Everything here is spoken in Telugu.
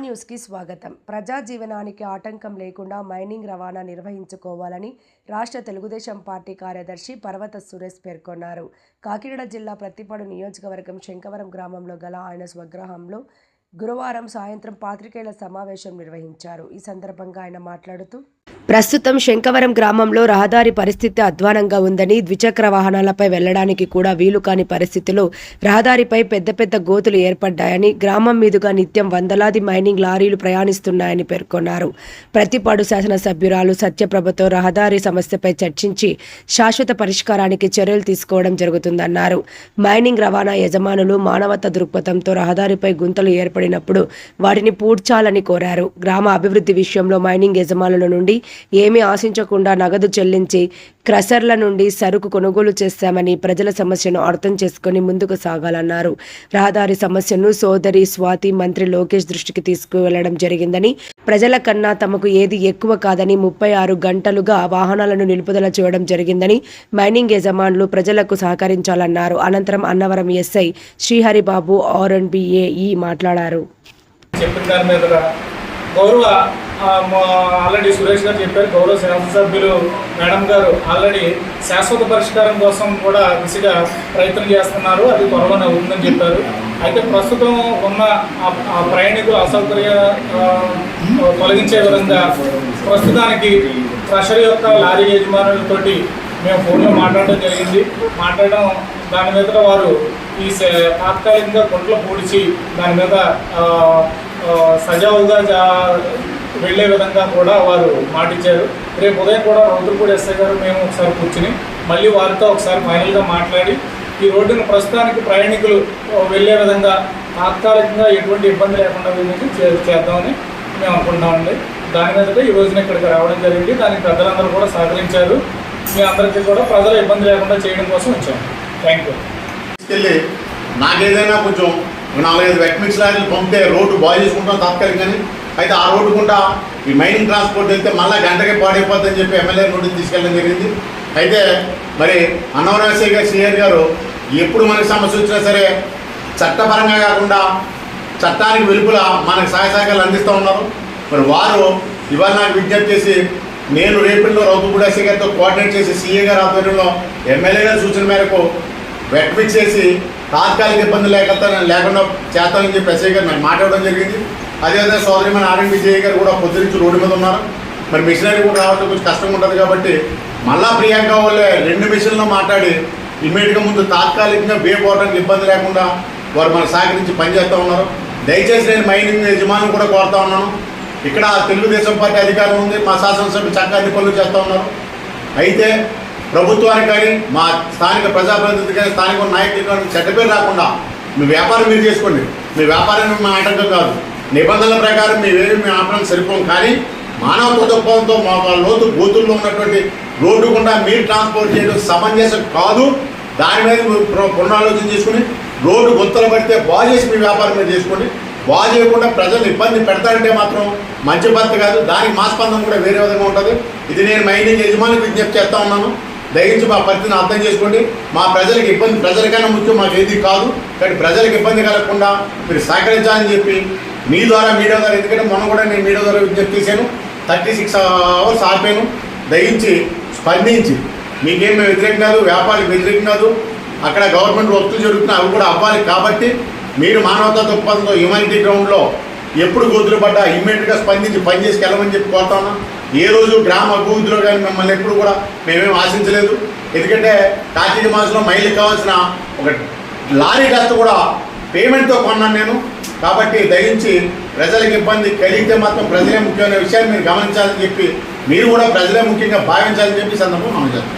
న్యూస్కి స్వాగతం. ప్రజా జీవనానికి ఆటంకం లేకుండా మైనింగ్ రవాణా నిర్వహించుకోవాలని రాష్ట్ర తెలుగుదేశం పార్టీ కార్యదర్శి పర్వత సురేష్ పేర్కొన్నారు. కాకినాడ జిల్లా ప్రత్తిపాడు నియోజకవర్గం శంకవరం గ్రామంలో గల ఆయన స్వగృహంలో గురువారం సాయంత్రం పాత్రికేయుల సమావేశం నిర్వహించారు. ఈ సందర్భంగా ఆయన మాట్లాడుతూ, ప్రస్తుతం శంకవరం గ్రామంలో రహదారి పరిస్థితి అధ్వానంగా ఉందని, ద్విచక్ర వాహనాలపై వెళ్లడానికి కూడా వీలు కాని పరిస్థితిలో రహదారిపై పెద్ద పెద్ద గోతులు ఏర్పడ్డాయని, గ్రామం మీదుగా నిత్యం వందలాది మైనింగ్ లారీలు ప్రయాణిస్తున్నాయని పేర్కొన్నారు. ప్రత్తిపాడు శాసనసభ్యురాలు సత్యప్రభతో రహదారి సమస్యపై చర్చించి శాశ్వత పరిష్కారానికి చర్యలు తీసుకోవడం జరుగుతుందన్నారు. మైనింగ్ రవాణా యజమానులు మానవతా దృక్పథంతో రహదారిపై గుంతలు ఏర్పడినప్పుడు వాటిని పూడ్చాలని కోరారు. గ్రామ అభివృద్ధి విషయంలో మైనింగ్ యజమానుల నుండి ఏమీ ఆశించకుండా నగదు చెల్లించి క్రషర్ల నుండి సరుకు కొనుగోలు చేశామని, ప్రజల సమస్యను అర్థం చేసుకుని ముందుకు సాగాలన్నారు. రహదారి సమస్యను సోదరి స్వాతి మంత్రి లోకేష్ దృష్టికి తీసుకువెళ్లడం జరిగిందని, ప్రజల కన్నా తమకు ఏది ఎక్కువ కాదని 36 గంటలుగా వాహనాలను నిలుపుదల చేయడం జరిగిందని, మైనింగ్ యజమానులు ప్రజలకు సహకరించాలన్నారు. అనంతరం అన్నవరం ఎస్ఐ శ్రీహరిబాబు R&BAE మాట్లాడారు. ఆల్రెడీ సురేష్ గారు చెప్పారు. గౌరవ శాసనసభ్యులు మేడం గారు ఆల్రెడీ శాశ్వత పరిష్కారం కోసం కూడా దిశగా ప్రయత్నం చేస్తున్నారు. అది త్వరలోనే ఉందని చెప్పారు. అయితే ప్రస్తుతం ఉన్న ప్రయాణికుల అసౌకర్య తొలగించే విధంగా ప్రస్తుతానికి క్రషర్ యొక్క లారీ యజమానులతోటి మేము ఫోన్లో మాట్లాడడం జరిగింది. దాని మీద వారు ఈ తాత్కాలికంగా గుంటలు పూడ్చి దాని మీద సజావుగా వెళ్ళే విధంగా కూడా వారు మాటిచ్చారు. రేపు ఉదయం కూడా రౌతులపూడి ఎస్ఐ గారు మేము ఒకసారి కూర్చుని మళ్ళీ వారితో ఒకసారి ఫైనల్గా మాట్లాడి ఈ రోడ్డును ప్రస్తుతానికి ప్రయాణికులు వెళ్ళే విధంగా తాత్కాలికంగా ఎటువంటి ఇబ్బంది లేకుండా చేద్దామని మేము అనుకుంటామండి. దాని మీదట ఈ రోజున ఇక్కడికి రావడం జరిగింది. దానికి పెద్దలందరూ కూడా సహకరించారు. మీ అందరికీ కూడా ప్రజల ఇబ్బంది లేకుండా చేయడం కోసం వచ్చాము. Thank you. తీసుకెళ్ళి నాకేదైనా కొంచెం 4-5 వెట్మిక్స్ లారీలు పంపితే రోడ్డు బాగు చేసుకుంటాం తాత్కాలికంగానే. అయితే ఆ రోడ్డు గుండా ఈ మైనింగ్ ట్రాన్స్పోర్ట్ వెళ్తే మళ్ళీ గంటకే పాడైపోతుందని చెప్పి ఎమ్మెల్యే నోటీస్ తీసుకెళ్ళడం జరిగింది. అయితే మరి అన్నవరం ఎస్ఐ గారు సిఆర్ గారు ఎప్పుడు మనకి సమస్య వచ్చినా సరే చట్టపరంగా కాకుండా చట్టానికి వెలుపుల మనకు సహాయ సహకారాలు అందిస్తూ ఉన్నారు. మరి వారు ఇవాళ నాకు విజ్ఞప్తి చేసి నేను రేపటిలో రౌతులపూడి ఎస్ఐ గారితో కోఆర్డినేట్ చేసి సీఏ గారి ఆధ్వర్యంలో ఎమ్మెల్యే గారి సూచన మేరకు వెట్మిక్స్ చేసి తాత్కాలిక ఇబ్బంది లేకుండా చేస్తానని చెప్పి ఎస్ఐ గారు నాకు మాట్లాడడం జరిగింది. అదేవిధంగా సోదరిమని R&BAE గారు కూడా పొద్దురించి రోడ్డు మీద ఉన్నారు. మరి మిషనరీ కూడా రావడం కొంచెం కష్టంగా ఉంటుంది కాబట్టి మళ్ళా ప్రియాంక వాళ్ళే 2 మిషన్లో మాట్లాడి ఇమ్మీడియట్గా ముందు తాత్కాలికంగా పోవడానికి ఇబ్బంది లేకుండా వారు మన సహకరించి పనిచేస్తూ ఉన్నారు. దయచేసి నేను మైనింగ్ యజమానులు కూడా కోరుతా ఉన్నాను. ఇక్కడ తెలుగుదేశం పార్టీ అధికారం ఉంది. మా శాసనసభ్యులు చక్కగా అన్ని పనులు చేస్తూ ఉన్నారు. అయితే ప్రభుత్వానికి కానీ మా స్థానిక ప్రజాప్రతినిధి కానీ స్థానిక నాయకులు కానీ చెడ్డ పేరు రాకుండా మీ వ్యాపారం మీరు చేసుకోండి. మీ వ్యాపారానికి మా ఆటంకం కాదు. నిబంధనల ప్రకారం మీ ఆపడం సరిపోం. కానీ మానవ దృక్పథంతో మా లోతు గోతుల్లో ఉన్నటువంటి రోడ్డు గుండా మీరు ట్రాన్స్పోర్ట్ చేయడం సమంజసం కాదు. దాని మీద పునరాలోచన చేసుకుని రోడ్డు గుంతలు పడితే బాగు చేసి మీ వ్యాపారం మీద చేసుకోండి. బాగు చేయకుండా ప్రజలు ఇబ్బంది పెడతారంటే మాత్రం మంచి పద్ధతి కాదు. దానికి మా స్పందన కూడా వేరే విధంగా ఉంటుంది. ఇది నేను మైనింగ్ యజమానికి విజ్ఞప్తి చేస్తూ ఉన్నాను. దయచేసి మా పరిస్థితిని అర్థం చేసుకోండి. మా ప్రజలకు ఇబ్బంది ప్రజలకైనా ముఖ్యం, మాకు ఏది కాదు. కానీ ప్రజలకు ఇబ్బంది కలగకుండా మీరు సహకరించాలని చెప్పి మీ ద్వారా మీడియా ద్వారా, ఎందుకంటే మొన్న కూడా నేను మీడియా ద్వారా విజ్ఞప్తి చేశాను. 36 అవర్స్ ఆపాను. దయించి స్పందించి మీకేం వ్యతిరేకం కాదు, వ్యాపారికి వ్యతిరేకం కాదు. అక్కడ గవర్నమెంట్ వర్కులు జరుగుతున్నాయి, అవి కూడా అవ్వాలి. కాబట్టి మీరు మానవతా దృక్పథంతో హ్యూమానిటీ గ్రౌండ్లో ఎప్పుడు గోతులు పడ్డా ఇమ్మీడియట్గా స్పందించి పనిచేసి వెళ్ళమని చెప్పి కోరుతా ఉన్నాం. ఏ రోజు గ్రామ అభివృద్ధిలో కానీ మిమ్మల్ని ఎప్పుడు కూడా మేమేం ఆశించలేదు. ఎందుకంటే కార్తీక మాసంలో మైలుకి కావాల్సిన ఒక లారీ కాస్త కూడా పేమెంట్తో కొన్నాను నేను. కాబట్టి దయించి ప్రజలకు ఇబ్బంది కలిగితే మాత్రం ప్రజలే ముఖ్యమైన విషయాన్ని మీరు గమనించాలని చెప్పి, మీరు కూడా ప్రజలే ముఖ్యంగా భావించాలని చెప్పి సందర్భం మనం చేస్తాం.